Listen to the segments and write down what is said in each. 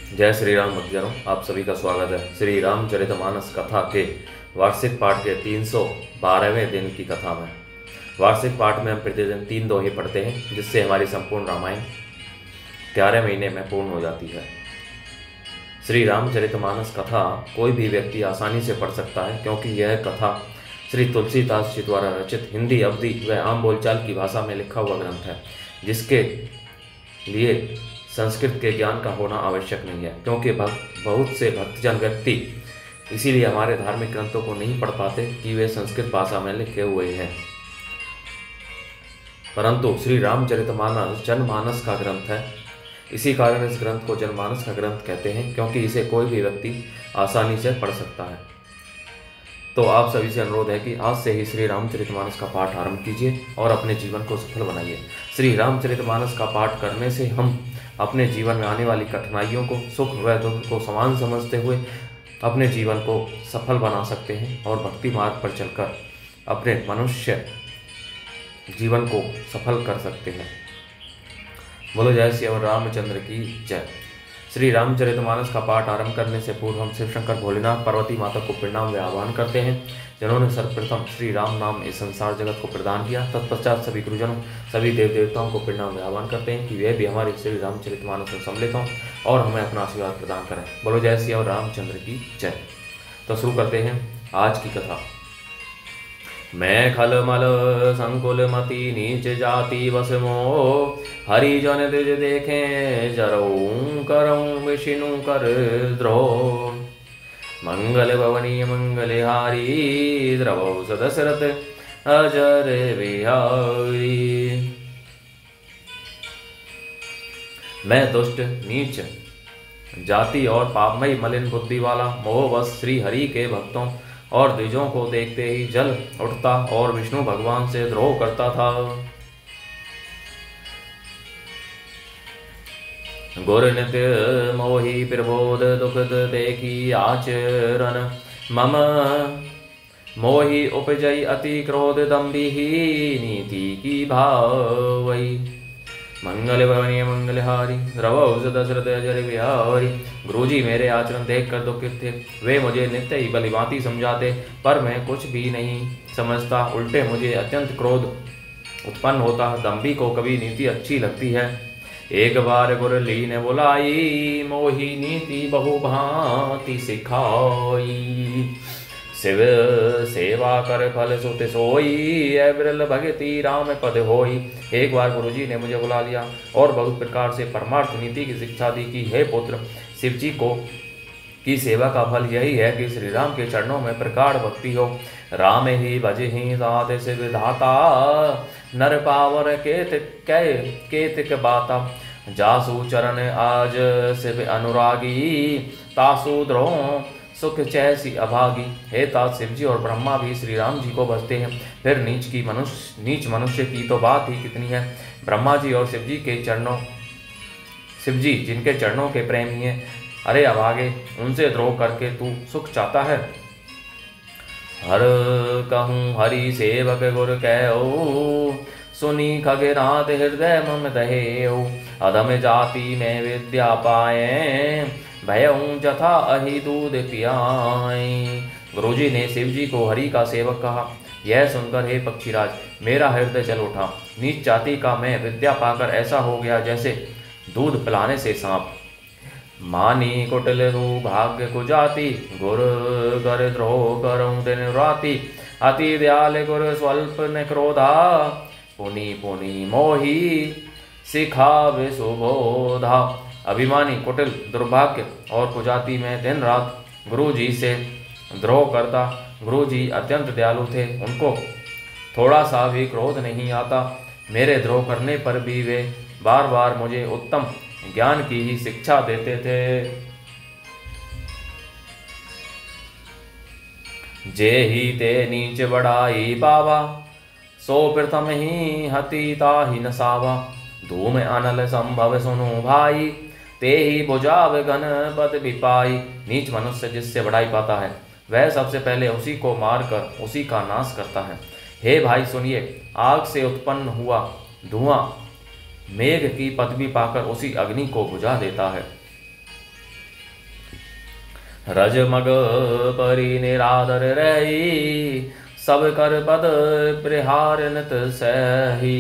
जय श्री राम भक्तजनों, आप सभी का स्वागत है श्री रामचरितमानस कथा के वार्षिक पाठ के 312वें दिन की कथा में। वार्षिक पाठ में हम प्रतिदिन 3 दोहे पढ़ते हैं, जिससे हमारी संपूर्ण रामायण 11 महीने में पूर्ण हो जाती है। श्री रामचरितमानस कथा कोई भी व्यक्ति आसानी से पढ़ सकता है, क्योंकि यह कथा श्री तुलसीदास जी द्वारा रचित हिंदी, अवधी व आम बोलचाल की भाषा में लिखा हुआ ग्रंथ है, जिसके लिए संस्कृत के ज्ञान का होना आवश्यक नहीं है, क्योंकि बहुत से भक्तजन व्यक्ति इसीलिए हमारे धार्मिक ग्रंथों को नहीं पढ़ पाते कि वे संस्कृत भाषा में लिखे हुए हैं। परंतु श्री रामचरितमानस जनमानस का ग्रंथ है। इसी कारण इस ग्रंथ को जनमानस का ग्रंथ कहते हैं, क्योंकि इसे कोई भी व्यक्ति आसानी से पढ़ सकता है। तो आप सभी से अनुरोध है कि आज से ही श्री रामचरितमानस का पाठ आरंभ कीजिए और अपने जीवन को सफल बनाइए। श्री रामचरितमानस का पाठ करने से हम अपने जीवन में आने वाली कठिनाइयों को, सुख व दुख को समान समझते हुए अपने जीवन को सफल बना सकते हैं और भक्ति मार्ग पर चलकर अपने मनुष्य जीवन को सफल कर सकते हैं। बोलो जय श्री रामचंद्र की जय। श्री रामचरितमानस का पाठ आरंभ करने से पूर्व हम शिव शंकर भोलेनाथ पार्वती माता को प्रणाम व आह्वान करते हैं, जिन्होंने सर्वप्रथम श्री राम नाम इस संसार जगत को प्रदान किया। तत्पश्चात सभी गुरुजनों, सभी देव देवताओं को प्रणाम व आह्वान करते हैं कि वे भी हमारे श्री रामचरितमानस में सम्मिलित हों और हमें अपना आशीर्वाद प्रदान करें। बोलो जय श्री रामचंद्र की जय। तो शुरू करते हैं आज की कथा। मैं खलमल संकुल मति नीच जाति बस मोह, हरिजन द्विज देखें जरऊं करऊं विष्णु कर द्रोह। मंगल भवनी मंगलहारी, द्रवौ सदशरथ अजर बिहारी। मैं दुष्ट नीच जाति और पापमयी मलिन बुद्धि वाला मोहवश श्री हरि के भक्तों और द्विजों को देखते ही जल उठता और विष्णु भगवान से द्रोह करता था। गुर नित्य मोहि प्रबोध दुखद देखी आचरण, मम मोहि उपजई अति क्रोध दम्भी नीति की भावई। मंगल भवनीय मंगलहारी, द्रवौ दशरथ अजर बिहारी। गुरुजी मेरे आचरण देखकर दुखित थे। वे मुझे नित्य ही भलीभांति समझाते, पर मैं कुछ भी नहीं समझता। उल्टे मुझे अत्यंत क्रोध उत्पन्न होता। दम्भी को कभी नीति अच्छी लगती है। एक बार गुरली ने बुलाई, मोही नीति बहुभांति सिखाई। शिव सेवा कर फल सुत सोई, बिरल भगति राम पद होई। एक बार गुरुजी ने मुझे बुला लिया और बहुत प्रकार से परमार्थ नीति की शिक्षा दी कि हे पुत्र, शिव जी को की सेवा का फल यही है कि श्री राम के चरणों में प्रगाढ़ भक्ति हो। राम ही भजहि साध शिव धाता, नर पावर केतिक बाता। जासु चरण आज शिव अनुरागी, तासु द्रोह सुख चैसी अभागी। हे तात, शिव जी और ब्रह्मा भी श्री राम जी को भजते हैं, फिर नीच मनुष्य की तो बात ही कितनी है। ब्रह्मा जी और शिव जी जिनके चरणों के प्रेमी हैं, अरे अभागे, उनसे द्रोह करके तू सुख चाहता है। हर कहूँ हरि सेवक गुर कहो, सुनी खगेनाथ हृदय मम दहेऊ। अधम जाति में विद्या पाए, भयऊं जथा अहि दूध पियाई। गुरुजी ने शिव जी को हरि का सेवक कहा। यह सुनकर हे पक्षीराज, मेरा हृदय जल उठा। नीच जाति का मैं विद्या पाकर ऐसा हो गया जैसे दूध पिलाने से सांप। मानी कुटिल रू भाग्य कुजाति, गुर कर द्रोह करऊं दिन राति। अति दयाल गुर स्वल्प न क्रोधा, पुनि पुनि मोही सिखावे सुबोधा। अभिमानी, कुटिल, दुर्भाग्य और कुजाति में दिन रात गुरु जी से द्रोह करता। गुरु जी अत्यंत दयालु थे, उनको थोड़ा सा भी क्रोध नहीं आता। मेरे द्रोह करने पर भी वे बार बार मुझे उत्तम ज्ञान की ही शिक्षा देते थे। जे ही ते नीच बढ़ाई पावा, सो प्रथम ही हति ताहि न सावा। धूम अनल संभव सुनु भाई, ते ही बुझाव घन पद विपाई। नीच मनुष्य जिससे बढ़ाई पाता है, वह सबसे पहले उसी को मारकर उसी का नाश करता है। हे भाई सुनिए, आग से उत्पन्न हुआ धुआं मेघ की पदवी पाकर उसी अग्नि को बुझा देता है। रजमग परि निरादर रही, सब कर पद प्रहार नित सही।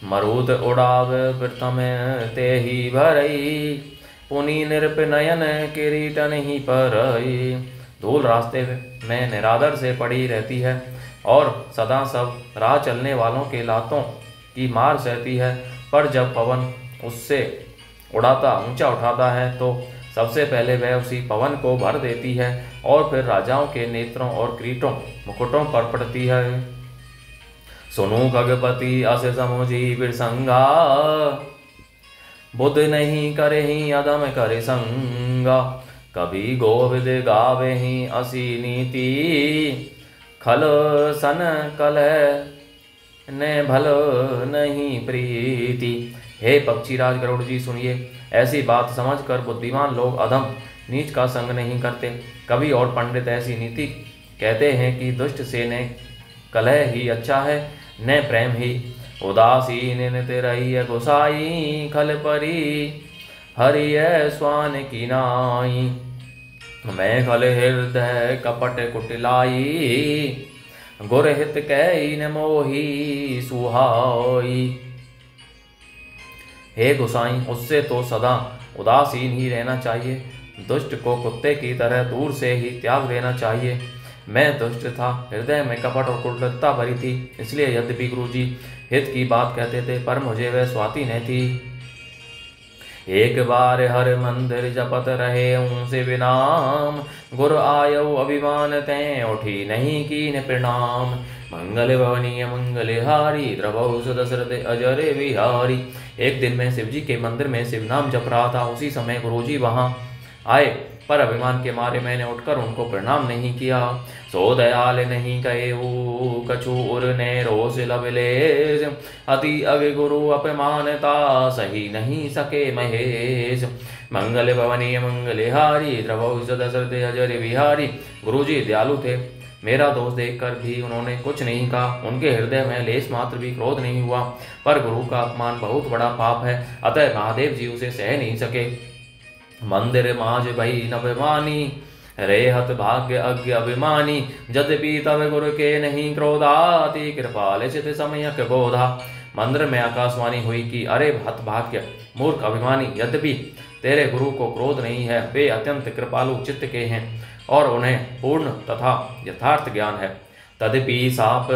मरुत उड़ाव प्रथम ते ही भरई, पुनि नृप नयन किरीटन ही परई। धूल रास्ते में निरादर से पड़ी रहती है और सदा सब राह चलने वालों के लातों की मार सहती है, पर जब पवन उससे उड़ाता ऊंचा उठाता है तो सबसे पहले वह उसी पवन को भर देती है और फिर राजाओं के नेत्रों और किरीटों मुकुटों पर पड़ती है। सुनो खगपति अस समुझी बिरसंगा, बुद्ध नहीं करे ही अदम करे संगा। कभी गोविद गावे ही असी नीति, खल सन कलह ने भल नहीं प्रीति। हे पक्षीराज गरुड़ जी सुनिए, ऐसी बात समझकर बुद्धिमान लोग अधम नीच का संग नहीं करते। कवि और पंडित ऐसी नीति कहते हैं कि दुष्ट से न कलह ही अच्छा है न प्रेम ही। उदासीन नित रही गोसाई, खल परी हरिय स्वान की नाई। मैं खल हृदय कपट कुटिलाई, गुर हित कई न मोही सुहाई। हे गोसाई, उससे तो सदा उदासीन ही रहना चाहिए, दुष्ट को कुत्ते की तरह दूर से ही त्याग देना चाहिए। मैं दुष्ट था, हृदय में कपट और कुटिलता भरी थी, इसलिए यद्यपि गुरुजी हित की बात कहते थे पर मुझे वह स्वाति नहीं थी। एक बार हर मंदिर जपत रहे उनसे विनाम, गुरु आयो अभिमान तैं उठी नहीं कीन प्रणाम। मंगल भवनीय मंगलहारी, द्रवौ सुदशरथ अजर विहारी। एक दिन मैं शिवजी के मंदिर में शिव नाम जप रहा था, उसी समय गुरुजी वहां आए, पर अभिमान के मारे मैंने उठकर उनको प्रणाम नहीं किया। सो दयाल नहीं कहे कछु उर ने रोष लवलेश, अति अग गुरु अपमानता सही नहीं सके महेश। मंगल भवनीय मंगलहारी, द्रवौ दशरथ अजर विहारी। गुरुजी दयालु थे, मेरा दोष देखकर भी उन्होंने कुछ नहीं कहा, उनके हृदय में लेश मात्र भी क्रोध नहीं हुआ। पर गुरु का अपमान बहुत बड़ा पाप है, अतः महादेव जी उसे सह नहीं सके। मंदिर माज भई नभिमानी, रेहत भाग्य अज्ञ अभिमानी। यद्यपि तब गुरु के नहीं क्रोधाति, कृपाल चित समयक बोधा। मंदिर में आकाशवाणी हुई कि अरे हत भाग्य मूर्ख अभिमानी, यद्यपि तेरे गुरु को क्रोध नहीं है, वे अत्यंत कृपालु चित्त के हैं और उन्हें पूर्ण तथा यथार्थ ज्ञान है। तदपि साप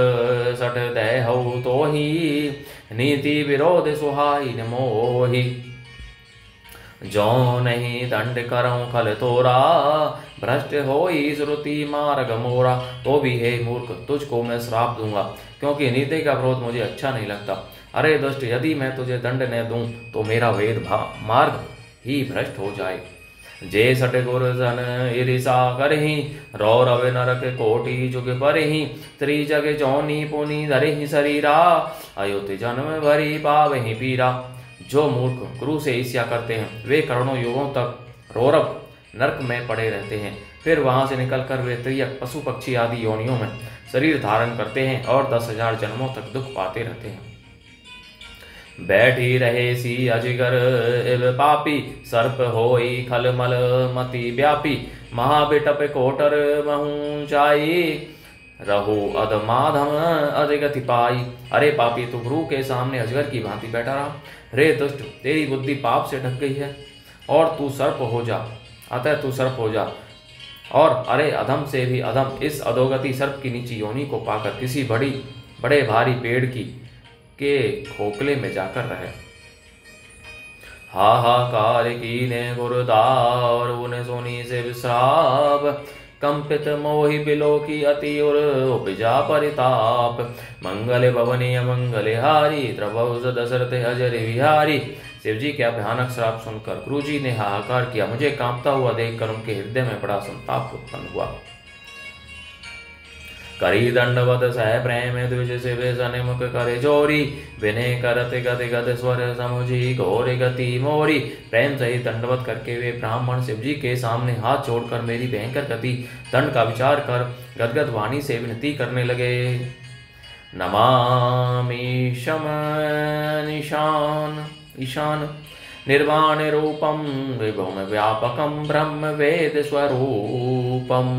सट दय हो तो ही, नीति विरोध सुहाई न मोही। जो नहीं दंड करऊं खल तोरा, भ्रष्ट होई श्रुति मार्ग मोरा। तो भी हे मूर्ख, तुझको मैं श्राप दूंगा, क्योंकि नीति का विरोध मुझे अच्छा नहीं लगता। अरे दुष्ट, यदि मैं तुझे दंड न दूं तो मेरा वेद मार्ग ही भ्रष्ट हो जाए। जे सट गुर सन ईरिसा करही, रौरव नरक कोटि जुग परही। त्रिजग जौनी पुनि धरहि शरीरा, अयोध्य जन्म भरी पावहि पीरा। जो मूर्ख गुरु से ईर्ष्या करते हैं वे करोड़ों युगों तक रौरव नरक में पड़े रहते हैं, फिर वहां से निकलकर वे त्रियक पशु पक्षी आदि योनियों में शरीर धारण करते हैं और 10,000 जन्मों तक दुख पाते रहते हैं। बैठी रहे सी अजगर इव पापी, सर्प होई खलमल मति व्यापी। महाबिटप कोटर महूचाई, रहो अधमाधम अधिगति पाई। अरे पापी, तू गुरु के सामने अजगर की भांति बैठा रहा। रे दुष्ट, तेरी बुद्धि पाप से ढक गई है और तू सर्प हो जा, अतः तू सर्प हो जा। और अरे अधम से भी अधम, इस अधोगति सर्प की नीची योनि को पाकर किसी बड़े भारी पेड़ के खोखले में जाकर रहे। हाहाकार कीने गुरुदार, उन सोनी से विश्राप। कंपित मोहि बिलो की अति उर उपजा परिताप। मंगल भवनीय मंगलहारी, द्रवौ दशरथ अजर विहारी। शिवजी का भयानक श्राप सुनकर गुरुजी ने हाहाकार किया। मुझे कांपता हुआ देखकर उनके हृदय में बड़ा संताप उत्पन्न हुआ। करी दंडवत सह प्रेम द्विज शिव सन्मुख करे जोरी। विनय करत गद गद स्वर समुझी घोर गति मोरी। प्रेम सहित दंडवत करके वे ब्राह्मण शिवजी के सामने हाथ जोड़कर मेरी भयंकर गति दंड का विचार कर गदगद वाणी से विनती करने लगे। नमामि शम ईशान निर्वाण रूपम विभुम व्यापकम ब्रह्म वेद स्वरूपम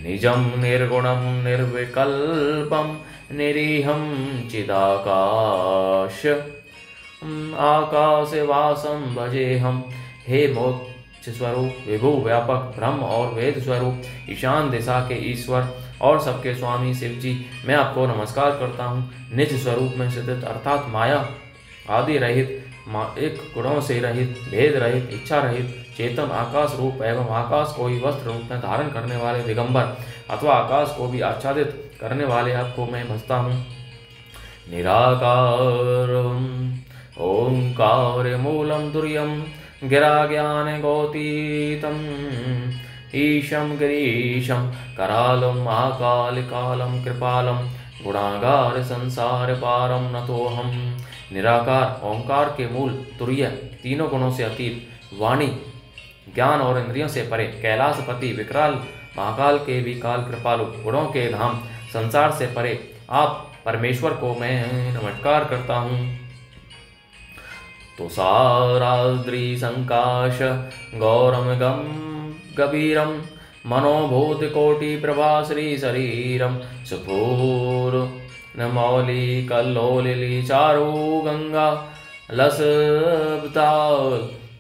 निजं निर्गुणं निर्विकल्पं निरीहं चिदाकाश आकाशवासं भजेहम। हे मोक्ष स्वरूप विभु व्यापक ब्रह्म और वेद स्वरूप ईशान दिशा के ईश्वर और सबके स्वामी शिव जी, मैं आपको नमस्कार करता हूँ। निज स्वरूप में स्थित अर्थात माया आदि रहित, एक गुणों से रहित, भेद रहित, इच्छा रहित, चेतन आकाश रूप एवं आकाश को ही वस्त्र रूप में धारण करने वाले दिगंबर अथवा आकाश को भी आच्छादित करने वाले आपको मैं भजता हूँ। निराकार ओंकार मूलम दुर्यम गिरा ज्ञान गौतीतम ईशम गिरीशम करालम महाकालिकालम कृपालम गुणागार संसार पारम नतोहम। निराकार ओंकार के मूल, तुर्य तीनों गुणों से अतीत, वाणी ज्ञान और इंद्रियों से परे, कैलाशपति विकराल महाकाल के भी काल कृपालु, गुणों के धाम, संसार से परे आप परमेश्वर को मैं नमस्कार करता हूँ। तो साराद्री संकाश गौरम गम गभीरम मनोभूत कोटि प्रभा श्री शरीरम सुपूर न मौली कल्लोलिली चारु गंगा लसबता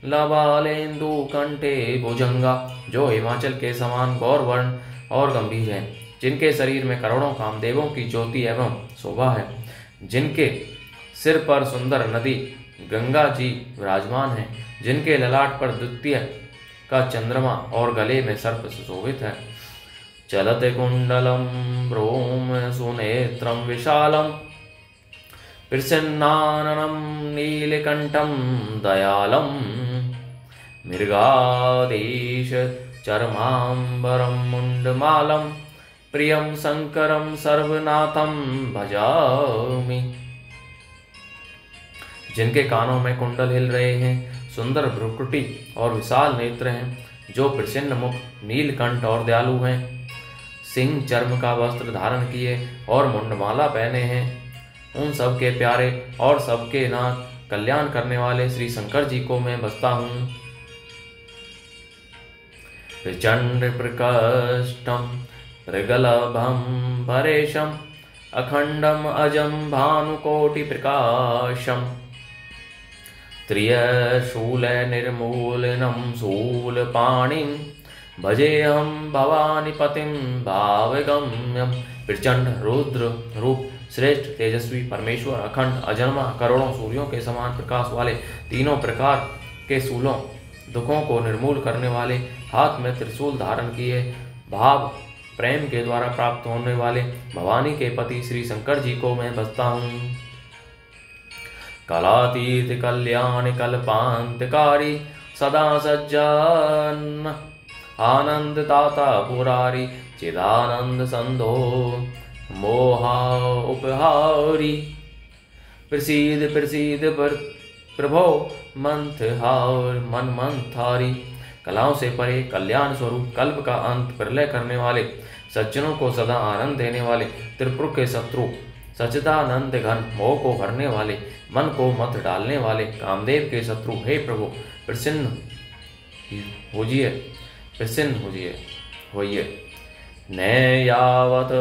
लबालेन्दु कंठे भुजंगा। जो हिमाचल के समान गौर वर्ण और गंभीर है, जिनके शरीर में करोड़ों कामदेवों की ज्योति एवं शोभा है, जिनके सिर पर सुंदर नदी गंगा जी विराजमान है, जिनके ललाट पर द्वितीय का चंद्रमा और गले में सर्प सुशोभित है। चलते कुंडलम भ्रूम सुनेत्रम विशालम प्रसन्नाननम नीलकंठम दयालम मृगाधीश चरमांबरम मुंडमालम प्रियम शंकरम सर्वनाथम भजामि। जिनके कानों में कुंडल हिल रहे हैं, सुंदर भ्रुकुटी और विशाल नेत्र हैं, जो प्रसन्न मुख, नीलकंठ और दयालु हैं, सिंह चर्म का वस्त्र धारण किए और मुंडमाला पहने हैं, उन सब के प्यारे और सबके नाथ कल्याण करने वाले श्री शंकर जी को मैं भजता हूँ। प्रचंड प्रकष्टम प्रगलभम परेशम अखंडम अजम भानुकोटि प्रकाशम त्रियशूल निर्मूलनम शूलपाणिं भजेऽहं भवानीपतिं भावगम्यम। प्रचंड रुद्र रूप श्रेष्ठ तेजस्वी परमेश्वर अखंड अजन्मा करोड़ों सूर्यों के समान प्रकाश वाले, तीनों प्रकार के शूलों दुखों को निर्मूल करने वाले, हाथ में त्रिशूल धारण किए, भाव प्रेम के द्वारा प्राप्त होने वाले भवानी के पति श्री शंकर जी को मैं भजता हूँ। कलातीत कल्याण कल्पांतकारी सदा सज्जन आनंद दाता पुरारी चिदानंद संधो मोहा उपहारी। प्रसीद प्रसीद प्रभो मंथहार मन मंथारी। कलाओं से परे कल्याण स्वरूप, कल्प का अंत, प्रलय करने वाले, सज्जनों को सदा आनंद देने वाले, त्रिपुर के शत्रु सच्चिदानंद घन, मोह को हरने वाले, मन को मत डालने वाले, कामदेव के शत्रु, हे प्रभु प्रसन्न होजिए, प्रसन्न होइए। न यावत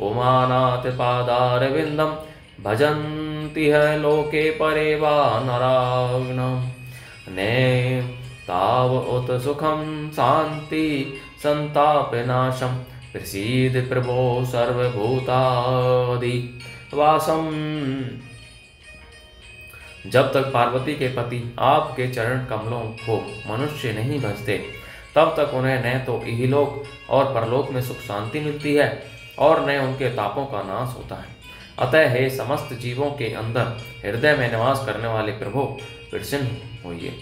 उमानाथ पादारविंदम भजन्ति है लोके परे वा नराग्नम। ने ताव उत सुखम शांति संताप नाशम प्रसीद प्रभो सर्वभूतादि वासम। जब तक पार्वती के पति आपके चरण कमलों को मनुष्य नहीं भजते, तब तक उन्हें न तो इहलोक और परलोक में सुख शांति मिलती है और न उनके तापों का नाश होता है। अतः हे समस्त जीवों के अंदर हृदय में निवास करने वाले प्रभु प्रसन्न होइए।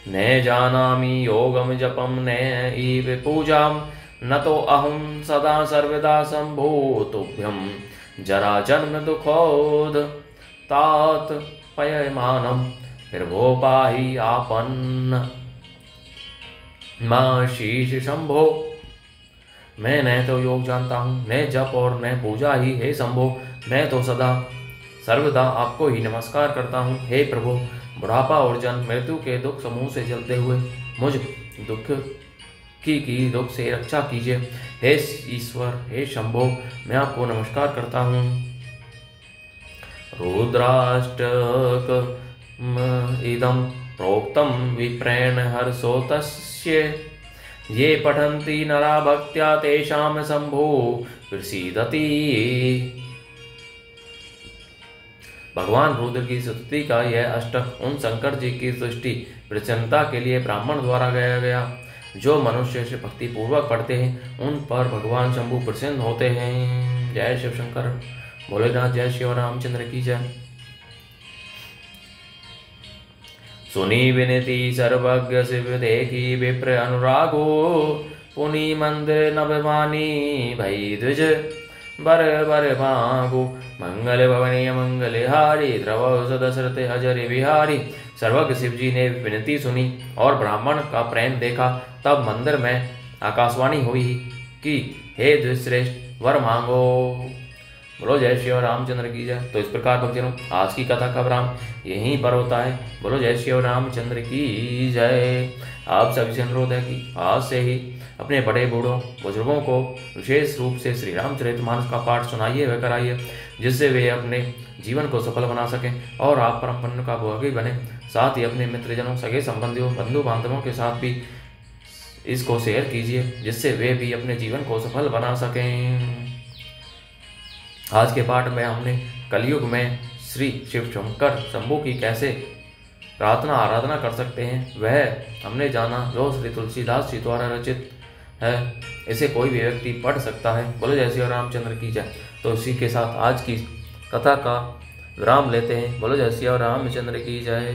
न जानामि योगम जपम न ईव पूजाम न तो अहम सदा सर्वदा संभूतुभ्यम जरा जन्म दुखोद तात पयमानम प्रभो पाहि आपन्न मां शीश शंभो। मैं न तो योग जानता हूँ, न जप और न पूजा ही, हे शंभो मैं तो सदा सर्वदा आपको ही नमस्कार करता हूँ। हे प्रभु, बुढ़ापा और जन्म मृत्यु के दुख समूह से जलते हुए मुझ दुख की दुख से रक्षा कीजिए। हे ईश्वर, हे शंभो, मैं आपको नमस्कार करता हूँ। रुद्राष्टक इदं प्रोक्तं विप्रेण हर्षोतस्य ये पठन्ति नरा भक्त्या तेषां शंभो प्रसीदति। भगवान रुद्र की स्तुति का यह अष्टक उन शंकर जी की सृष्टि प्रसन्नता के लिए ब्राह्मण द्वारा गाया गया। जो मनुष्य से भक्ति पूर्वक पढ़ते हैं उन पर भगवान शंभु प्रसन्न होते हैं। जय शिव शंकर भोलेनाथ, जय शिव रामचंद्र की जय। सुनी विनती सर्वज्ञ शिव देखी विप्र अनुरागो पुनि मंदिर नभवानी भई द्विज बर बर मागो मंगल भवनीय मंगल हारी द्रव सदशरथ अजर विहारी। सर्वज्ञ शिव जी ने विनती सुनी और ब्राह्मण का प्रेम देखा। तब मंदिर में आकाशवाणी हुई कि हे द्विश्रेष्ठ वर मांगो। बोलो जय श्री रामचंद्र की जय। तो इस प्रकार भक्तजनों, आज की कथा का विराम यहीं पर होता है। बोलो जय श्री रामचंद्र की जय। आप सभी से अनुरोध है कि आज से ही अपने बड़े बूढ़ों बुजुर्गों को विशेष रूप से श्री रामचरितमानस का पाठ सुनाइए व कराइए, जिससे वे अपने जीवन को सफल बना सकें और आप परम पुण्य का भोगी बने। साथ ही अपने मित्रजनों, सगे संबंधियों, बंधु बांधवों के साथ भी इसको शेयर कीजिए, जिससे वे भी अपने जीवन को सफल बना सकें। आज के पाठ में हमने कलयुग में श्री शिव शंकर शंभु की कैसे प्रार्थना आराधना कर सकते हैं वह हमने जाना, जो श्री तुलसीदास जी द्वारा रचित है। इसे कोई भी व्यक्ति पढ़ सकता है। बोलो जय श्री रामचंद्र की जय। तो इसी के साथ आज की कथा का विराम लेते हैं। बोलो जय श्री रामचंद्र की जय।